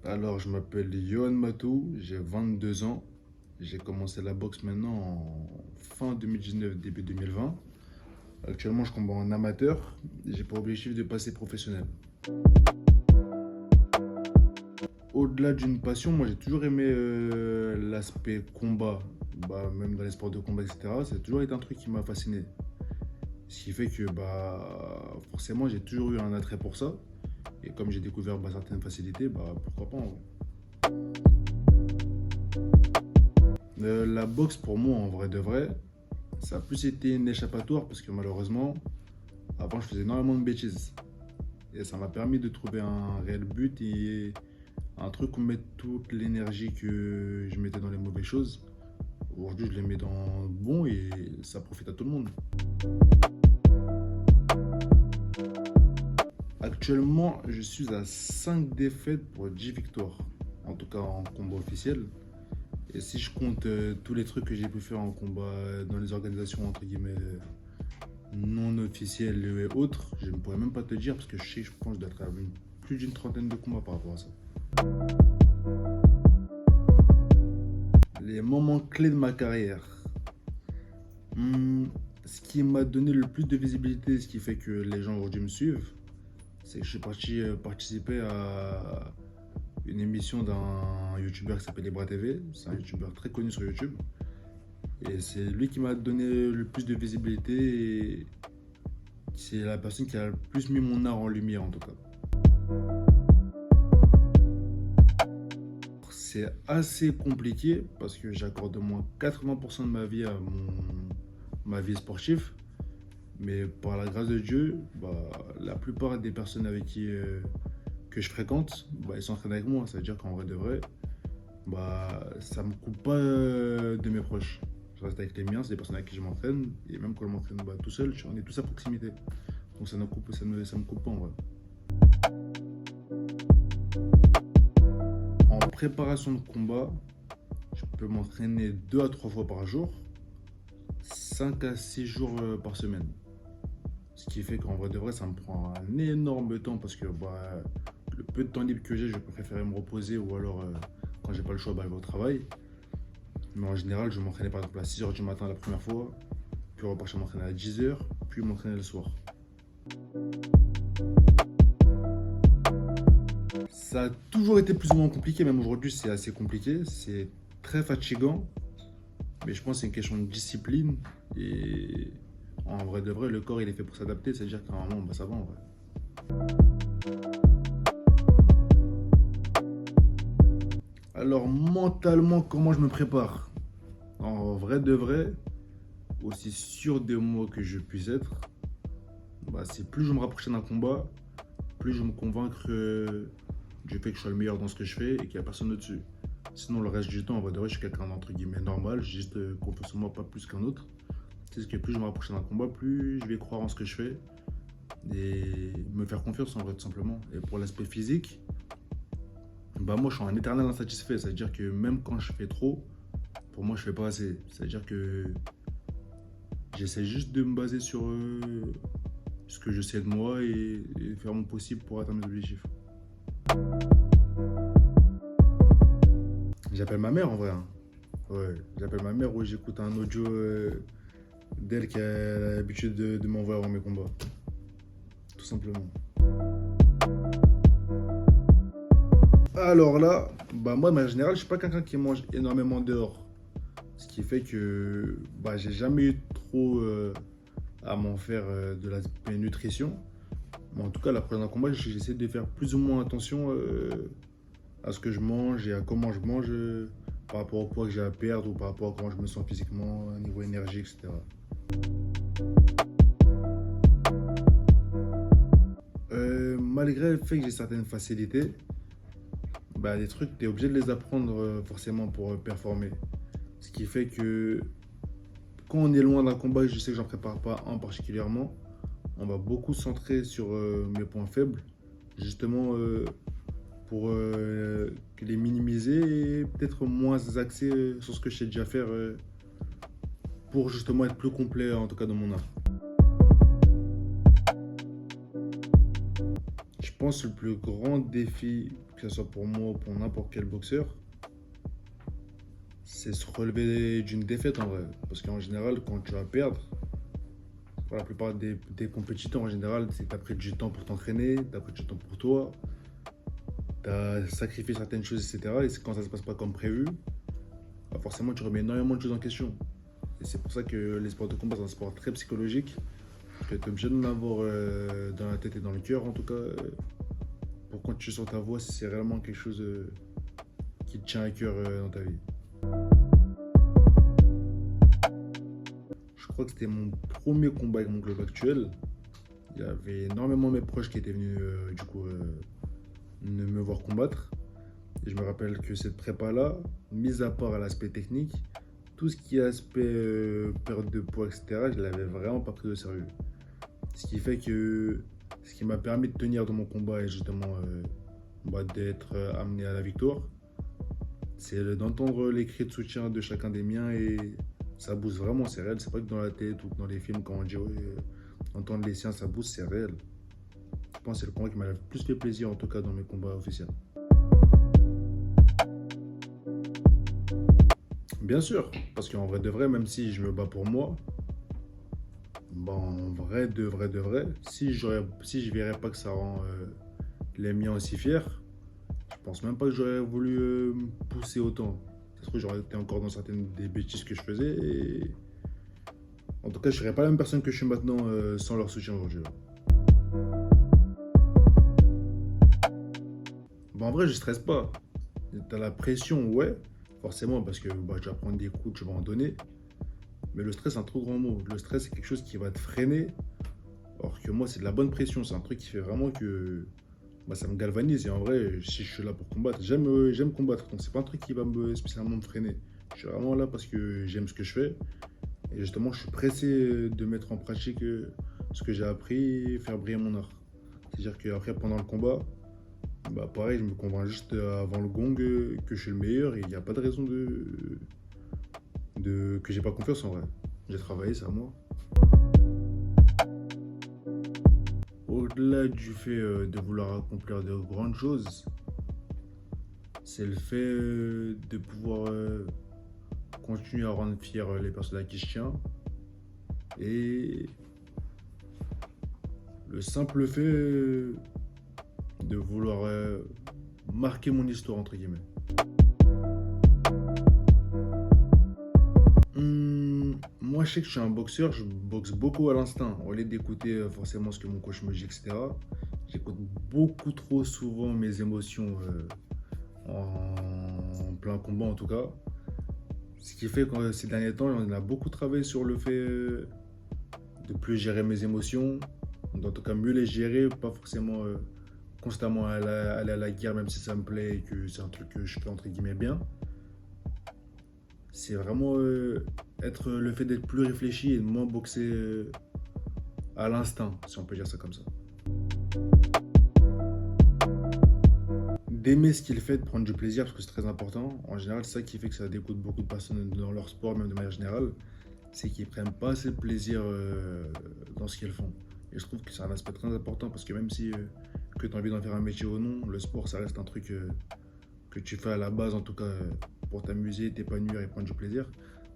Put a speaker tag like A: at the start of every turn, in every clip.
A: Alors, je m'appelle Yohan Matou, j'ai 22 ans. J'ai commencé la boxe maintenant en fin 2019, début 2020. Actuellement, je combats en amateur et j'ai pour objectif de passer professionnel. Au-delà d'une passion, moi j'ai toujours aimé l'aspect combat, même dans les sports de combat, etc. Ça a toujours été un truc qui m'a fasciné. Ce qui fait que forcément, j'ai toujours eu un attrait pour ça. Et comme j'ai découvert certaines facilités, pourquoi pas en vrai. La boxe pour moi en vrai de vrai, ça a plus été une échappatoire parce que malheureusement, avant je faisais énormément de bêtises. Et ça m'a permis de trouver un réel but et un truc où mettre toute l'énergie que je mettais dans les mauvaises choses. Aujourd'hui je les mets dans le bon et ça profite à tout le monde. Actuellement je suis à 5 défaites pour 10 victoires. En tout cas en combat officiel. Et si je compte tous les trucs que j'ai pu faire en combat dans les organisations entre guillemets non officielles et autres, je ne pourrais même pas te dire parce que je pense que je dois être à plus d'une trentaine de combats par rapport à ça. Les moments clés de ma carrière. Ce qui m'a donné le plus de visibilité, ce qui fait que les gens aujourd'hui me suivent, c'est que je suis parti participer à une émission d'un youtubeur qui s'appelle Libra TV. C'est un youtubeur très connu sur YouTube. Et c'est lui qui m'a donné le plus de visibilité et c'est la personne qui a le plus mis mon art en lumière en tout cas. C'est assez compliqué parce que j'accorde au moins 80% de ma vie à ma vie sportive. Mais par la grâce de Dieu, la plupart des personnes avec qui que je fréquente, ils s'entraînent avec moi. Ça veut dire qu'en vrai de vrai, ça me coupe pas de mes proches. Je reste avec les miens, c'est des personnes avec qui je m'entraîne. Et même quand je m'entraîne tout seul, on est tous à proximité. Donc ça me coupe pas en vrai. En préparation de combat, je peux m'entraîner 2 à 3 fois par jour, 5 à 6 jours par semaine. Ce qui fait qu'en vrai de vrai, ça me prend un énorme temps parce que le peu de temps libre que j'ai, je préfère me reposer ou alors quand j'ai pas le choix, je vais au travail. Mais en général, je m'entraînais par exemple à 6 h du matin la première fois, puis repartir m'entraîner à 10 h, puis m'entraîner le soir. Ça a toujours été plus ou moins compliqué, même aujourd'hui c'est assez compliqué, c'est très fatigant, mais je pense que c'est une question de discipline et en vrai de vrai, le corps il est fait pour s'adapter, c'est-à-dire qu'à un moment, ça va en vrai. Alors mentalement, comment je me prépare? En vrai de vrai, aussi sûr de moi que je puisse être, c'est plus je me rapproche d'un combat, plus je me convaincre du fait que je sois le meilleur dans ce que je fais et qu'il n'y a personne au-dessus. Sinon, le reste du temps, en vrai de vrai, je suis quelqu'un d'entre guillemets normal, j'ai juste confiance en moi, pas plus qu'un autre. C'est que plus je me rapproche d'un combat, plus je vais croire en ce que je fais et me faire confiance en vrai, tout simplement. Et pour l'aspect physique, moi je suis un éternel insatisfait, c'est-à-dire que même quand je fais trop, pour moi je fais pas assez. C'est-à-dire que j'essaie juste de me baser sur ce que je sais de moi et faire mon possible pour atteindre mes objectifs. J'appelle ma mère en vrai. Hein. Ouais, j'appelle ma mère ou j'écoute un audio d'elle qui a l'habitude de m'envoyer avant mes combats. Tout simplement. Alors là, moi, en général, je suis pas quelqu'un qui mange énormément dehors. Ce qui fait que j'ai jamais eu trop à m'en faire de la nutrition. Mais en tout cas, la prochaine combat, j'essaie de faire plus ou moins attention à ce que je mange et à comment je mange par rapport au poids que j'ai à perdre ou par rapport à comment je me sens physiquement, niveau énergie, etc. Malgré le fait que j'ai certaines facilités, les trucs, tu es obligé de les apprendre forcément pour performer. Ce qui fait que quand on est loin d'un combat, je sais que j'en prépare pas un particulièrement, on va beaucoup se centrer sur mes points faibles, justement pour les minimiser et peut-être moins axer sur ce que je sais déjà faire pour justement être plus complet en tout cas dans mon art. Je pense que le plus grand défi, que ce soit pour moi ou pour n'importe quel boxeur, c'est se relever d'une défaite en vrai. Parce qu'en général, quand tu vas perdre, pour la plupart des compétiteurs en général, c'est que tu as pris du temps pour t'entraîner, tu as pris du temps pour toi, tu as sacrifié certaines choses, etc. Et c'est quand ça se passe pas comme prévu, bah forcément tu remets énormément de choses en question. Et c'est pour ça que les sports de combat, c'est un sport très psychologique, que tu es obligé de l'avoir dans la tête et dans le cœur en tout cas, pour quand tu es sur ta voie, si c'est réellement quelque chose qui te tient à cœur dans ta vie. Je crois que c'était mon premier combat avec mon club actuel. Il y avait énormément de mes proches qui étaient venus me voir combattre. Et je me rappelle que cette prépa-là, mis à part à l'aspect technique, tout ce qui est aspect perte de poids, etc., je ne l'avais vraiment pas pris au sérieux. Ce qui fait que ce qui m'a permis de tenir dans mon combat et justement d'être amené à la victoire, c'est d'entendre les cris de soutien de chacun des miens et ça booste vraiment, c'est réel. C'est pas que dans la tête ou dans les films quand on dit ouais, entendre les siens, ça booste, c'est réel. Je pense que c'est le combat qui m'a le plus fait plaisir en tout cas dans mes combats officiels. Bien sûr, parce qu'en vrai de vrai, même si je me bats pour moi, bah en vrai de vrai, si je verrais pas que ça rend les miens aussi fiers, je pense même pas que j'aurais voulu me pousser autant. Ça se trouve, j'aurais été encore dans certaines des bêtises que je faisais et en tout cas, je serais pas la même personne que je suis maintenant sans leur soutien aujourd'hui. Bah, en vrai, je stresse pas. T'as la pression, ouais, forcément, parce que bah, tu vas prendre des coups, tu vas en donner. Mais le stress, c'est un trop grand mot. Le stress, c'est quelque chose qui va te freiner. Alors que moi, c'est de la bonne pression. C'est un truc qui fait vraiment que bah, ça me galvanise. Et en vrai, si je suis là pour combattre, j'aime combattre. Donc, c'est pas un truc qui va spécialement me freiner. Je suis vraiment là parce que j'aime ce que je fais. Et justement, je suis pressé de mettre en pratique ce que j'ai appris, faire briller mon art. C'est-à-dire qu'après, pendant le combat, bah pareil, je me convainc juste avant le gong que je suis le meilleur et il n'y a pas de raison que j'ai pas confiance en vrai. J'ai travaillé, c'est à moi. Au-delà du fait de vouloir accomplir de grandes choses, c'est le fait de pouvoir continuer à rendre fiers les personnes à qui je tiens et le simple fait de vouloir marquer mon histoire entre guillemets. Moi, je sais que je suis un boxeur, je boxe beaucoup à l'instinct. Au lieu d'écouter forcément ce que mon coach me dit, etc., j'écoute beaucoup trop souvent mes émotions en plein combat, en tout cas. Ce qui fait que ces derniers temps, on a beaucoup travaillé sur le fait de plus gérer mes émotions, en tout cas mieux les gérer, pas forcément constamment aller à la guerre, même si ça me plaît et que c'est un truc que je fais entre guillemets bien. C'est vraiment être le fait d'être plus réfléchi et de moins boxer à l'instinct, si on peut dire ça comme ça. D'aimer ce qu'il fait, de prendre du plaisir, parce que c'est très important. En général, c'est ça qui fait que ça dégoûte beaucoup de personnes dans leur sport, même de manière générale, c'est qu'ils prennent pas assez de plaisir dans ce qu'ils font. Et je trouve que c'est un aspect très important, parce que même si que tu as envie d'en faire un métier ou non, le sport, ça reste un truc que tu fais à la base, en tout cas, pour t'amuser, t'épanouir et prendre du plaisir.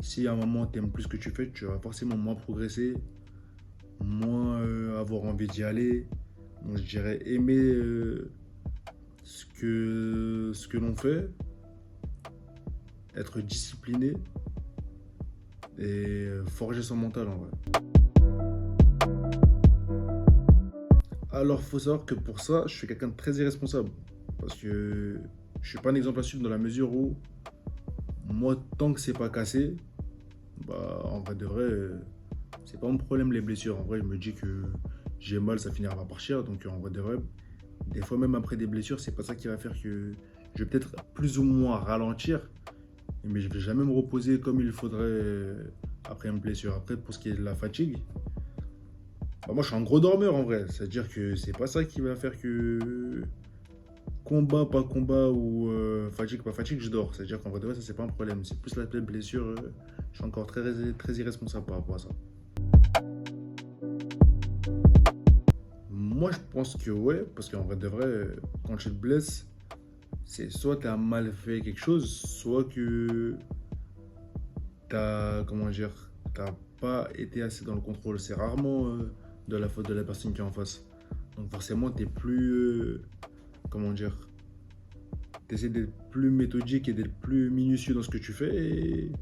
A: Si à un moment tu aimes plus ce que tu fais, tu vas forcément moins progresser, moins avoir envie d'y aller. Donc je dirais aimer ce que l'on fait, être discipliné et forger son mental en vrai. Alors faut savoir que pour ça, je suis quelqu'un de très irresponsable. Parce que je suis pas un exemple à suivre dans la mesure où moi, tant que c'est pas cassé, bah en vrai de vrai, c'est pas mon problème les blessures. En vrai, je me dis que j'ai mal, ça finira par partir. Donc en vrai de vrai, des fois même après des blessures, c'est pas ça qui va faire que je vais peut-être plus ou moins ralentir, mais je vais jamais me reposer comme il faudrait après une blessure. Après, pour ce qui est de la fatigue, bah, moi je suis un gros dormeur en vrai. C'est-à-dire que c'est pas ça qui va faire que combat, pas combat ou fatigue, pas fatigue, je dors. C'est-à-dire qu'en vrai de vrai, ça c'est pas un problème. C'est plus la blessure, je suis encore très irresponsable par rapport à ça. Moi, je pense que ouais, parce qu'en vrai de vrai, quand tu te blesses, c'est soit tu as mal fait quelque chose, soit que t'as, comment dire, t'as pas été assez dans le contrôle. C'est rarement de la faute de la personne qui est en face. Donc forcément, t'es plus, comment dire, t'essaies d'être plus méthodique et d'être plus minutieux dans ce que tu fais et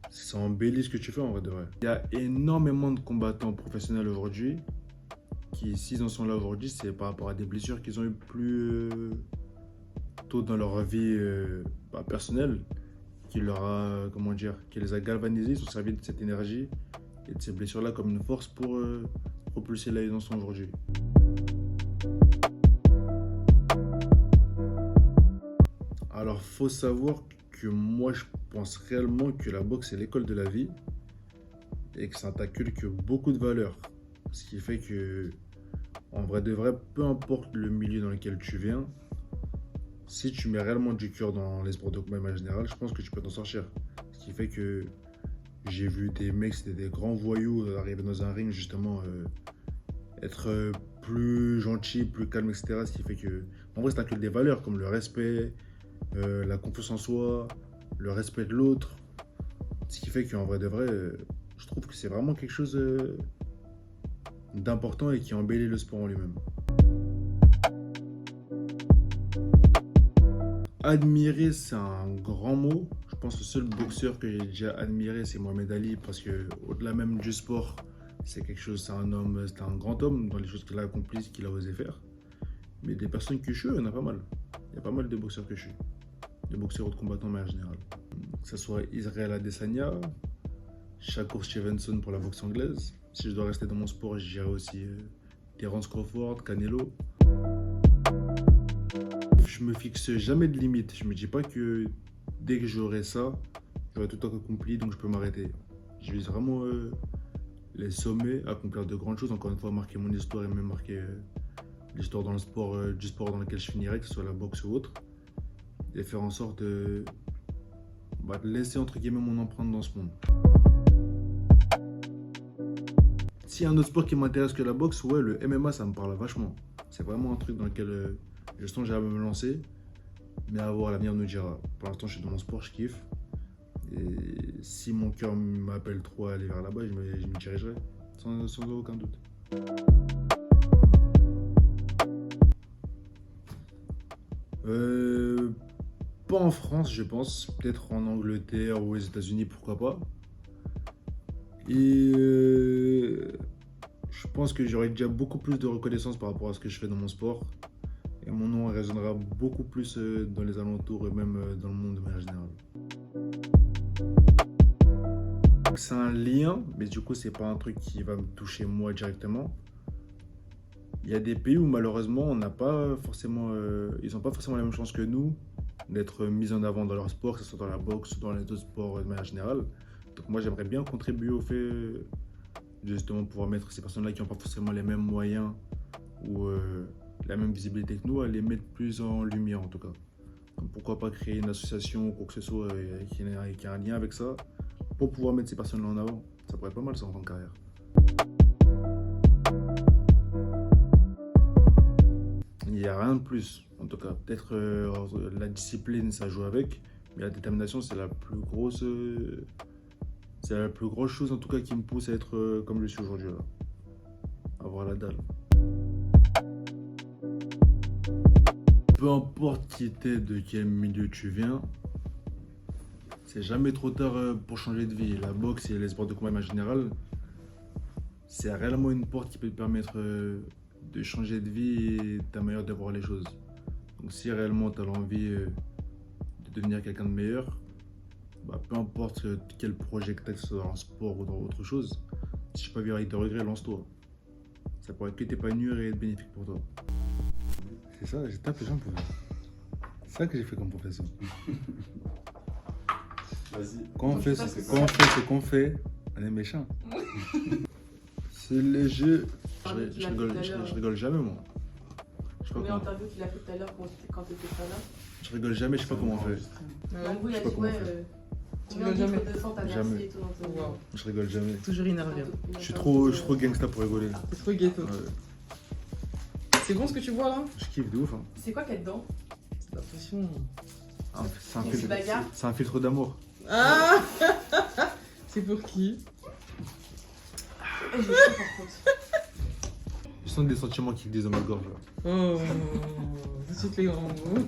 A: ça embellit ce que tu fais en vrai de vrai. Il y a énormément de combattants professionnels aujourd'hui qui, s'ils en sont là aujourd'hui, c'est par rapport à des blessures qu'ils ont eu plus tôt dans leur vie personnelle, qui leur a, comment dire, qui les a galvanisés, ils sont servis de cette énergie et de ces blessures-là comme une force pour propulser là où ils en sont aujourd'hui. Alors, faut savoir que moi, je pense réellement que la boxe est l'école de la vie et que ça t'inculque beaucoup de valeurs. Ce qui fait que, en vrai de vrai, peu importe le milieu dans lequel tu viens, si tu mets réellement du cœur dans les sports de combat en général, je pense que tu peux t'en sortir. Ce qui fait que j'ai vu des mecs, c'était des grands voyous, arriver dans un ring, justement, être plus gentil, plus calme, etc. Ce qui fait que, en vrai, ça t'inculque des valeurs comme le respect, la confiance en soi, le respect de l'autre. Ce qui fait qu'en vrai de vrai, je trouve que c'est vraiment quelque chose d'important et qui embellit le sport en lui-même. Admirer, c'est un grand mot. Je pense que le seul boxeur que j'ai déjà admiré, c'est Mohamed Ali, parce que au-delà même du sport, c'est quelque chose, c'est un homme, c'est un grand homme dans les choses qu'il a accomplies, qu'il a osé faire. Mais des personnes que je suis, il y en a pas mal. Il y a pas mal de boxeurs que je suis. De boxeurs ou de combattants, mais en général. Que ce soit Israel Adesanya, Shakur Stevenson pour la boxe anglaise. Si je dois rester dans mon sport, je dirais aussi Terence Crawford, Canelo. Je me fixe jamais de limite. Je me dis pas que dès que j'aurai ça, j'aurai tout accompli, donc je peux m'arrêter. Je vise vraiment les sommets, accomplir de grandes choses. Encore une fois, marquer mon histoire et même marquer l'histoire dans le sport, du sport dans lequel je finirai, que ce soit la boxe ou autre. Et faire en sorte de laisser entre guillemets mon empreinte dans ce monde. S'il y a un autre sport qui m'intéresse que la boxe, ouais, le MMA, ça me parle vachement. C'est vraiment un truc dans lequel je sens que j'ai à me lancer, mais à voir, l'avenir nous dira. Pour l'instant, je suis dans mon sport, je kiffe. Et si mon cœur m'appelle trop à aller vers là-bas, je me dirigerai, sans aucun doute. Pas en France, je pense. Peut-être en Angleterre ou aux États-Unis, pourquoi pas. Et je pense que j'aurai déjà beaucoup plus de reconnaissance par rapport à ce que je fais dans mon sport. Et mon nom résonnera beaucoup plus dans les alentours et même dans le monde de manière générale. C'est un lien, mais du coup, c'est pas un truc qui va me toucher moi directement. Il y a des pays où malheureusement, on n'a pas forcément, ils n'ont pas forcément la même chance que nous d'être mis en avant dans leur sport, que ce soit dans la boxe ou dans les autres sports de manière générale. Donc moi, j'aimerais bien contribuer au fait de justement pouvoir mettre ces personnes-là qui n'ont pas forcément les mêmes moyens ou la même visibilité que nous, à les mettre plus en lumière en tout cas. Donc pourquoi pas créer une association ou quoi que ce soit qui a un lien avec ça pour pouvoir mettre ces personnes-là en avant. Ça pourrait être pas mal ça en fin de carrière. Il n'y a rien de plus, en tout cas. Peut-être la discipline, ça joue avec, mais la détermination, c'est la plus grosse chose en tout cas qui me pousse à être comme je suis aujourd'hui là. Avoir la dalle. Peu importe qui t'es, de quel milieu tu viens, c'est jamais trop tard pour changer de vie. La boxe et les sports de combat en général, c'est réellement une porte qui peut te permettre de changer de vie et ta manière de voir les choses. Donc si réellement tu as l'envie de devenir quelqu'un de meilleur, peu importe quel projet que tu as, que ce soit dans le sport ou dans autre chose, si tu peux vivre avec des regrets, lance-toi. Ça pourrait que t'épanouir et être bénéfique pour toi. C'est ça, j'ai tapé les gens pour ça. C'est ça que j'ai fait comme professeur.
B: Vas-y.
A: Quand on fait ce qu'on fait, on est méchant. C'est léger. Je rigole jamais, moi.
C: Mais on t'a vu qu'il a fait tout à l'heure quand t'étais pas là.
A: Je rigole jamais, je sais pas comment on fait.
C: En gros, il a dit ouais.
D: Tu rigoles jamais.
A: Jamais.
C: Et tout dans ton...
D: Wow.
A: Je rigole jamais.
D: Toujours énervé.
A: Je suis trop gangsta pour rigoler.
D: C'est trop ghetto.
A: Ouais.
B: C'est bon ce que tu vois là?
A: Je kiffe de ouf. Hein.
C: C'est quoi qu'il y a dedans?
B: C'est de la pression.
A: C'est un,
C: C'est
A: filtre-
C: bagarre.
A: c'est un filtre d'amour.
B: Ah c'est pour qui?
C: Eh, je sais par contre.
A: Je sens des sentiments qui descendent dans ma gorge. Là.
B: Oh, tout de suite les grands mots.